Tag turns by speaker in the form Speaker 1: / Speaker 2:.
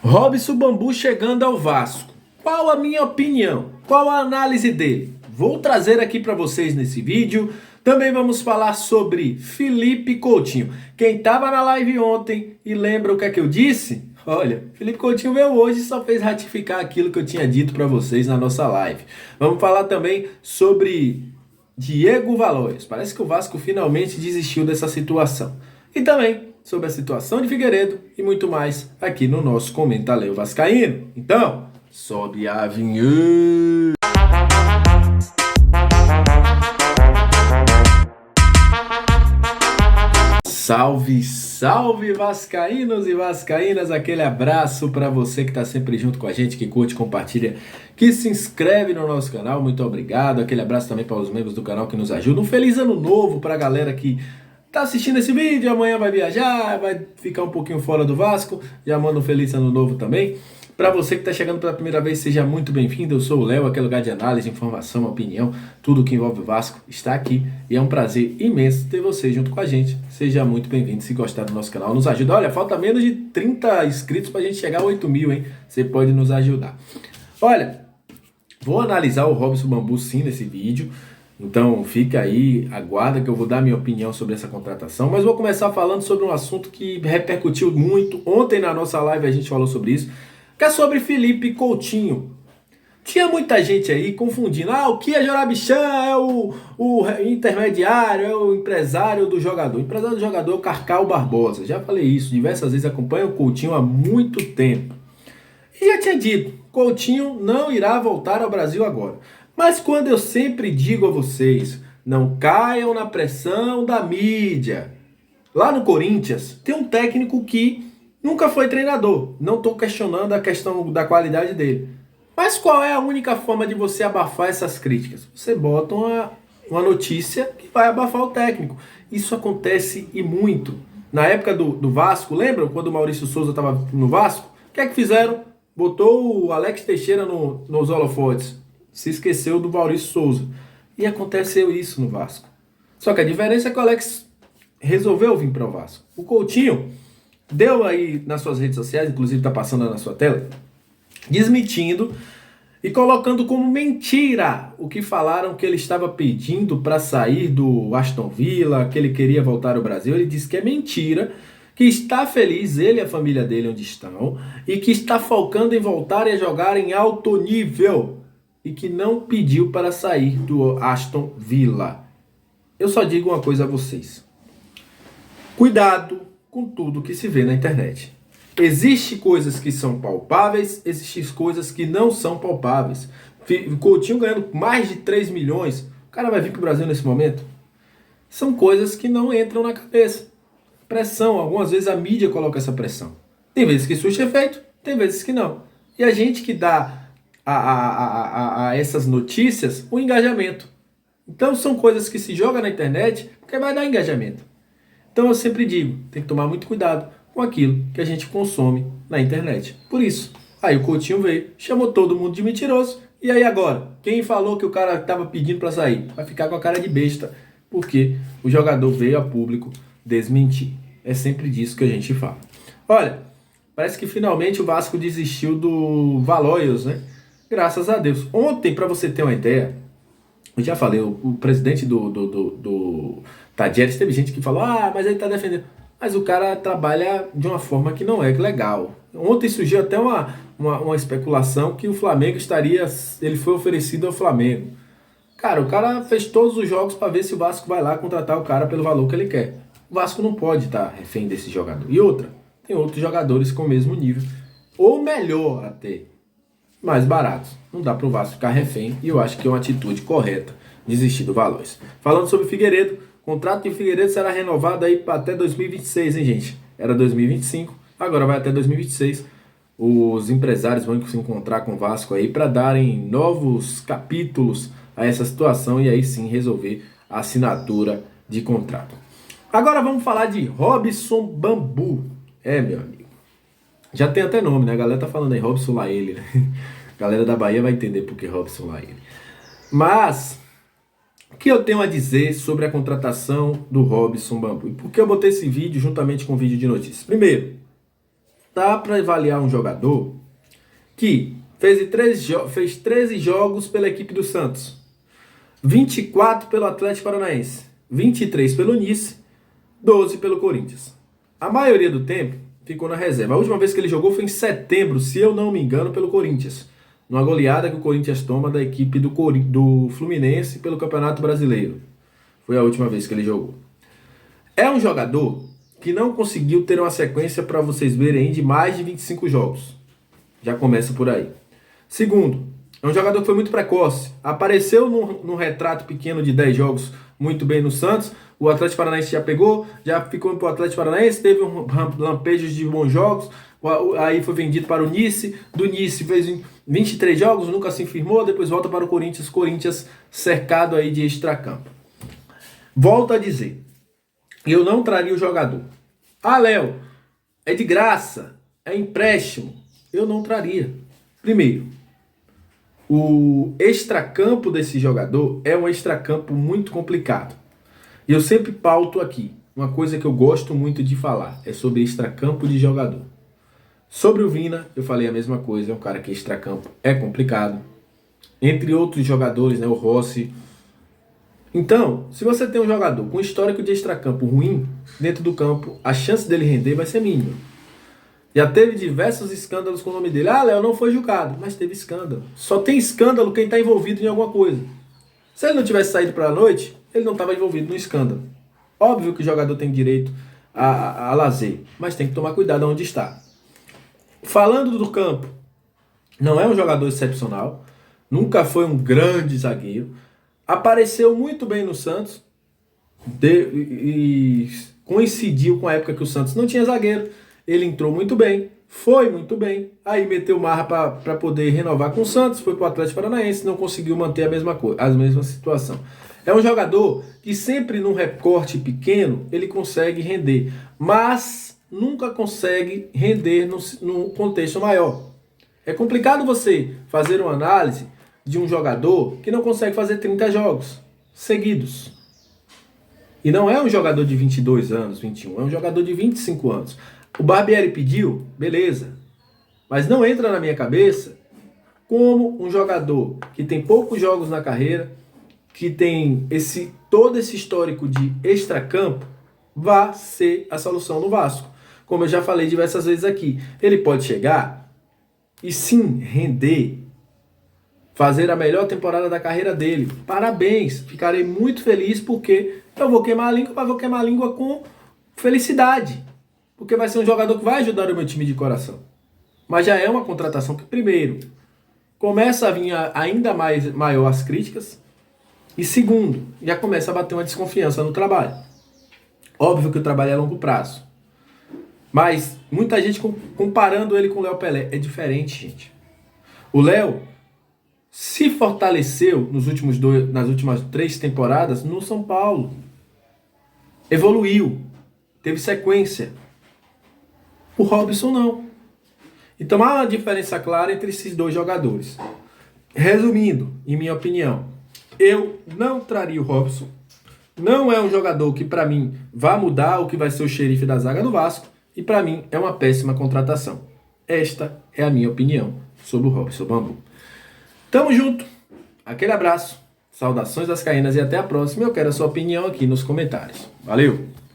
Speaker 1: Robson Bambu chegando ao Vasco. Qual a minha opinião? Qual a análise dele? Vou trazer aqui para vocês nesse vídeo. Também vamos falar sobre Felipe Coutinho. Quem estava na live ontem e lembra o que é que eu disse? Olha, Felipe Coutinho veio hoje e só fez ratificar aquilo que eu tinha dito para vocês na nossa live. Vamos falar também sobre Diego Valois. Parece que o Vasco finalmente desistiu dessa situação. E também sobre a situação de Figueiredo e muito mais aqui no nosso Comentário Vascaíno. Então, sobe a vinheta! Salve, salve vascaínos e vascaínas, aquele abraço para você que está sempre junto com a gente, que curte, compartilha, que se inscreve no nosso canal, muito obrigado. Aquele abraço também para os membros do canal que nos ajudam. Um feliz ano novo para a galera que tá assistindo esse vídeo, amanhã vai viajar, vai ficar um pouquinho fora do Vasco, já manda um feliz ano novo também. Para você que está chegando pela primeira vez, seja muito bem-vindo. Eu sou o Léo, aquele lugar de análise, informação, opinião, tudo que envolve o Vasco está aqui. E é um prazer imenso ter você junto com a gente. Seja muito bem-vindo. Se gostar do nosso canal, nos ajuda. Olha, falta menos de 30 inscritos para a gente chegar a 8 mil, hein? Você pode nos ajudar. Olha, vou analisar o Robson Bambu sim nesse vídeo. Então fica aí, aguarda que eu vou dar minha opinião sobre essa contratação. Mas vou começar falando sobre um assunto que repercutiu muito. Ontem na nossa live a gente falou sobre isso, que é sobre Felipe Coutinho. Tinha muita gente aí confundindo. O Kia Jorabichan é o intermediário, é o empresário do jogador. O empresário do jogador é o Carcal Barbosa. Já falei isso diversas vezes, acompanho o Coutinho há muito tempo. E já tinha dito, Coutinho não irá voltar ao Brasil agora. Mas quando eu sempre digo a vocês, não caiam na pressão da mídia. Lá no Corinthians tem um técnico que nunca foi treinador. Não estou questionando a questão da qualidade dele. Mas qual é a única forma de você abafar essas críticas? Você bota uma notícia que vai abafar o técnico. Isso acontece e muito. Na época do Vasco, lembram quando o Maurício Souza estava no Vasco? O que é que fizeram? Botou o Alex Teixeira nos holofotes. Se esqueceu do Maurício Souza. E aconteceu isso no Vasco. Só que a diferença é que o Alex resolveu vir para o Vasco. O Coutinho deu aí nas suas redes sociais, inclusive está passando na sua tela, desmentindo e colocando como mentira o que falaram que ele estava pedindo para sair do Aston Villa, que ele queria voltar ao Brasil. Ele disse que é mentira, que está feliz, ele e a família dele onde estão, e que está focando em voltar a jogar em alto nível, e que não pediu para sair do Aston Villa. Eu só digo uma coisa a vocês. Cuidado com tudo que se vê na internet. Existem coisas que são palpáveis, existem coisas que não são palpáveis. O Coutinho ganhando mais de 3 milhões, o cara vai vir para o Brasil nesse momento? São coisas que não entram na cabeça. Pressão, algumas vezes a mídia coloca essa pressão. Tem vezes que surge efeito, tem vezes que não. E a gente que dá a essas notícias o engajamento. Então são coisas que se jogam na internet porque vai dar engajamento. Então eu sempre digo, tem que tomar muito cuidado com aquilo que a gente consome na internet. Por isso, aí o Coutinho veio, chamou todo mundo de mentiroso, e aí agora, quem falou que o cara estava pedindo para sair? Vai ficar com a cara de besta, porque o jogador veio a público desmentir. É sempre disso que a gente fala. Olha, parece que finalmente o Vasco desistiu do Valois, né? Graças a Deus. Ontem, para você ter uma ideia, eu já falei, o presidente do Tadieres, teve gente que falou, mas ele tá defendendo. Mas o cara trabalha de uma forma que não é legal. Ontem surgiu até uma especulação que o Flamengo ele foi oferecido ao Flamengo. Cara, o cara fez todos os jogos para ver se o Vasco vai lá contratar o cara pelo valor que ele quer. O Vasco não pode estar refém desse jogador. E outra, tem outros jogadores com o mesmo nível, ou melhor até, mais baratos. Não dá para o Vasco ficar refém, e eu acho que é uma atitude correta desistir do Valois. Falando sobre Figueiredo, o contrato de Figueiredo será renovado aí até 2026, hein, gente? Era 2025, agora vai até 2026. Os empresários vão se encontrar com o Vasco aí para darem novos capítulos a essa situação e aí sim resolver a assinatura de contrato. Agora vamos falar de Robson Bambu. Meu amigo, já tem até nome, né? A galera tá falando aí, Robson Laele, né? A galera da Bahia vai entender por que Robson Laele. Mas o que eu tenho a dizer sobre a contratação do Robson Bambu? E por que eu botei esse vídeo juntamente com o vídeo de notícias? Primeiro, dá para avaliar um jogador que fez 13 jogos pela equipe do Santos, 24 pelo Atlético Paranaense, 23 pelo Nice, 12 pelo Corinthians. A maioria do tempo ficou na reserva. A última vez que ele jogou foi em setembro, se eu não me engano, pelo Corinthians. Numa goleada que o Corinthians toma da equipe do Fluminense pelo Campeonato Brasileiro. Foi a última vez que ele jogou. É um jogador que não conseguiu ter uma sequência, para vocês verem, de mais de 25 jogos. Já começa por aí. Segundo, é um jogador que foi muito precoce. Apareceu num retrato pequeno de 10 jogos muito bem no Santos. O Atlético Paranaense já pegou, já ficou para o Atlético Paranaense, teve lampejos de bons jogos, aí foi vendido para o Nice, do Nice fez 23 jogos, nunca se firmou, depois volta para o Corinthians cercado aí de extracampo. Volto a dizer, eu não traria o jogador. Ah, Léo, é de graça, é empréstimo. Eu não traria. Primeiro, o extracampo desse jogador é um extracampo muito complicado. E eu sempre pauto aqui, uma coisa que eu gosto muito de falar, é sobre extracampo de jogador. Sobre o Vina, eu falei a mesma coisa, é um cara que extracampo é complicado. Entre outros jogadores, né, o Rossi. Então, se você tem um jogador com histórico de extracampo ruim, dentro do campo, a chance dele render vai ser mínima. Já teve diversos escândalos com o nome dele. Ah, Léo, não foi julgado, mas teve escândalo. Só tem escândalo quem está envolvido em alguma coisa. Se ele não tivesse saído para a noite, ele não estava envolvido no escândalo. Óbvio que o jogador tem direito a lazer, mas tem que tomar cuidado onde está. Falando do campo, não é um jogador excepcional, nunca foi um grande zagueiro, apareceu muito bem no Santos e coincidiu com a época que o Santos não tinha zagueiro. Ele entrou muito bem, foi muito bem, aí meteu marra para poder renovar com o Santos, foi para o Atlético Paranaense, não conseguiu manter a mesma situação. É um jogador que sempre num recorte pequeno ele consegue render, mas nunca consegue render no contexto maior. É complicado você fazer uma análise de um jogador que não consegue fazer 30 jogos seguidos. E não é um jogador de 22 anos, 21, é um jogador de 25 anos. O Barbieri pediu, beleza, mas não entra na minha cabeça como um jogador que tem poucos jogos na carreira, que tem todo esse histórico de extracampo, vá ser a solução no Vasco. Como eu já falei diversas vezes aqui, ele pode chegar e sim render, fazer a melhor temporada da carreira dele. Parabéns, ficarei muito feliz porque eu vou queimar a língua, mas vou queimar a língua com felicidade. Porque vai ser um jogador que vai ajudar o meu time de coração. Mas já é uma contratação que, primeiro, começa a vir ainda maior as críticas. E segundo, já começa a bater uma desconfiança no trabalho. Óbvio que o trabalho é a longo prazo. Mas muita gente comparando ele com o Léo Pelé. É diferente, gente. O Léo se fortaleceu nas últimas 3 temporadas no São Paulo. Evoluiu. Teve sequência. O Robson não. Então há uma diferença clara entre esses dois jogadores. Resumindo, em minha opinião, eu não traria o Robson. Não é um jogador que para mim vai mudar o que vai ser o xerife da zaga do Vasco. E para mim é uma péssima contratação. Esta é a minha opinião sobre o Robson Bambu. Tamo junto. Aquele abraço. Saudações vascaínas e até a próxima. Eu quero a sua opinião aqui nos comentários. Valeu!